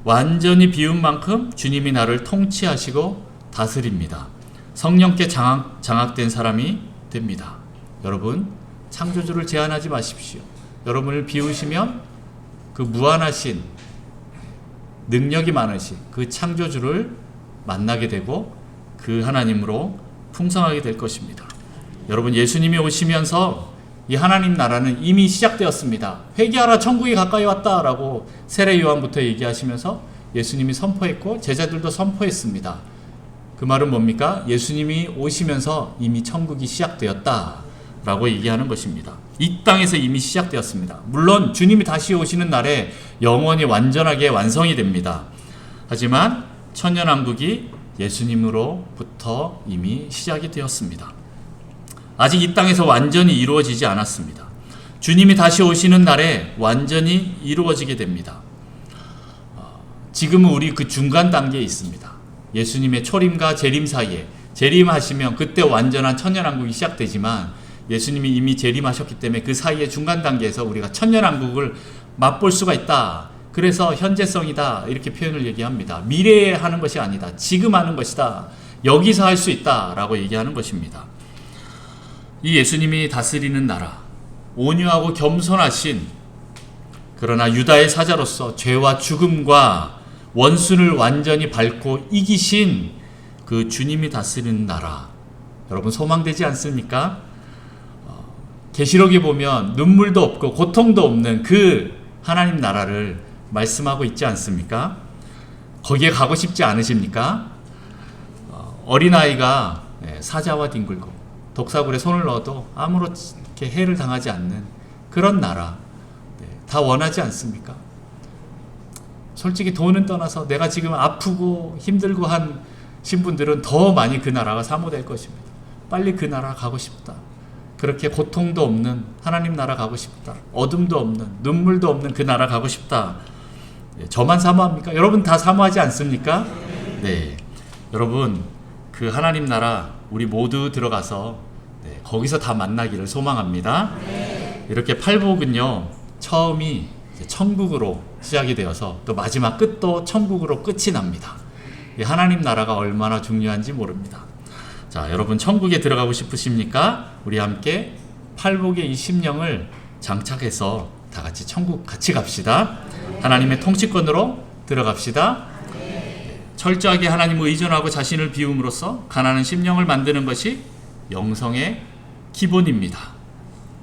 완전히 비운 만큼 주님이 나를 통치하시고 다스립니다. 성령께 장악된 사람이 됩니다. 여러분, 창조주를 제한하지 마십시오. 여러분을 비우시면 그 무한하신, 능력이 많으신 그 창조주를 만나게 되고 그 하나님으로 풍성하게 될 것입니다. 여러분, 예수님이 오시면서 이 하나님 나라는 이미 시작되었습니다. 회개하라, 천국이 가까이 왔다라고 세례 요한부터 얘기하시면서 예수님이 선포했고 제자들도 선포했습니다. 그 말은 뭡니까? 예수님이 오시면서 이미 천국이 시작되었다라고 얘기하는 것입니다. 이 땅에서 이미 시작되었습니다. 물론 주님이 다시 오시는 날에 영원히 완전하게 완성이 됩니다. 하지만 천년왕국이 예수님으로부터 이미 시작이 되었습니다. 아직 이 땅에서 완전히 이루어지지 않았습니다. 주님이 다시 오시는 날에 완전히 이루어지게 됩니다. 지금은 우리 그 중간 단계에 있습니다. 예수님의 초림과 재림 사이에, 재림하시면 그때 완전한 천년왕국이 시작되지만 예수님이 이미 재림하셨기 때문에 그 사이의 중간 단계에서 우리가 천년왕국을 맛볼 수가 있다. 그래서 현재성이다 이렇게 표현을 얘기합니다. 미래에 하는 것이 아니다. 지금 하는 것이다. 여기서 할 수 있다라고 얘기하는 것입니다. 이 예수님이 다스리는 나라, 온유하고 겸손하신, 그러나 유다의 사자로서 죄와 죽음과 원수를 완전히 밟고 이기신 그 주님이 다스리는 나라, 여러분 소망되지 않습니까? 계시록에 보면 눈물도 없고 고통도 없는 그 하나님 나라를 말씀하고 있지 않습니까? 거기에 가고 싶지 않으십니까? 어린아이가 사자와 뒹굴고 독사굴에 손을 넣어도 아무렇게 해를 당하지 않는 그런 나라, 다 원하지 않습니까? 솔직히 돈은 떠나서 내가 지금 아프고 힘들고 한 신분들은 더 많이 그 나라가 사모될 것입니다. 빨리 그 나라 가고 싶다. 그렇게 고통도 없는 하나님 나라 가고 싶다. 어둠도 없는, 눈물도 없는 그 나라 가고 싶다. 저만 사모합니까? 여러분 다 사모하지 않습니까? 네. 여러분, 그 하나님 나라 우리 모두 들어가서 거기서 다 만나기를 소망합니다. 이렇게 팔복은요, 처음이 천국으로 시작이 되어서 또 마지막 끝도 천국으로 끝이 납니다. 하나님 나라가 얼마나 중요한지 모릅니다. 자, 여러분 천국에 들어가고 싶으십니까? 우리 함께 팔복의 이 심령을 장착해서 다 같이 천국 같이 갑시다. 하나님의 통치권으로 들어갑시다. 철저하게 하나님을 의존하고 자신을 비움으로써 가난한 심령을 만드는 것이 영성의 기본입니다.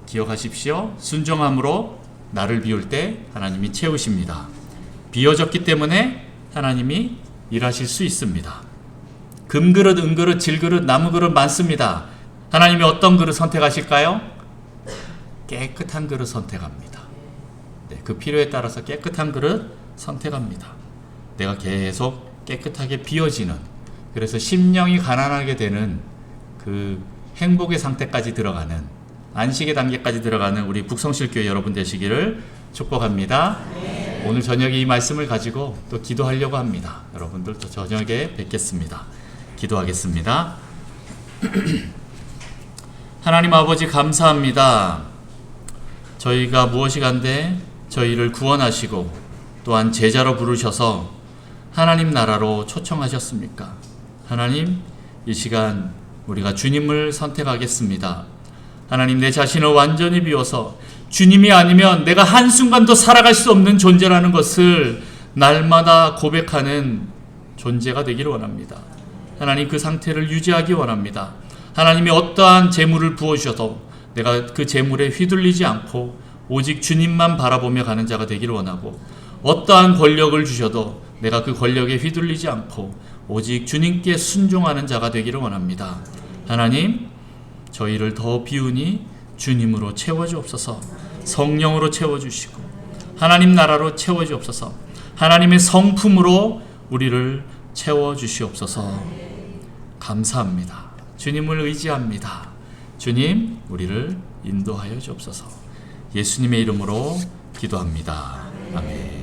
기억하십시오. 순종함으로 나를 비울 때 하나님이 채우십니다. 비워졌기 때문에 하나님이 일하실 수 있습니다. 금그릇, 은그릇, 질그릇, 나무그릇 많습니다. 하나님이 어떤 그릇 선택하실까요? 깨끗한 그릇 선택합니다. 그 필요에 따라서 깨끗한 그릇 선택합니다. 내가 계속 깨끗하게 비워지는, 그래서 심령이 가난하게 되는 그 행복의 상태까지 들어가는 안식의 단계까지 들어가는 우리 북성실교회 여러분 되시기를 축복합니다. 오늘 저녁에 이 말씀을 가지고 또 기도하려고 합니다. 여러분들 또 저녁에 뵙겠습니다. 기도하겠습니다. 하나님 아버지 감사합니다. 저희가 무엇이 간데 저희를 구원하시고 또한 제자로 부르셔서 하나님 나라로 초청하셨습니까? 하나님, 이 시간 우리가 주님을 선택하겠습니다. 하나님, 내 자신을 완전히 비워서 주님이 아니면 내가 한순간도 살아갈 수 없는 존재라는 것을 날마다 고백하는 존재가 되기를 원합니다. 하나님, 그 상태를 유지하기 원합니다. 하나님이 어떠한 재물을 부어주셔도 내가 그 재물에 휘둘리지 않고 오직 주님만 바라보며 가는 자가 되기를 원하고, 어떠한 권력을 주셔도 내가 그 권력에 휘둘리지 않고 오직 주님께 순종하는 자가 되기를 원합니다. 하나님, 저희를 더 비우니 주님으로 채워주옵소서. 성령으로 채워주시고 하나님 나라로 채워주옵소서. 하나님의 성품으로 우리를 채워주시옵소서. 감사합니다. 주님을 의지합니다. 주님, 우리를 인도하여 주옵소서. 예수님의 이름으로 기도합니다. 아멘.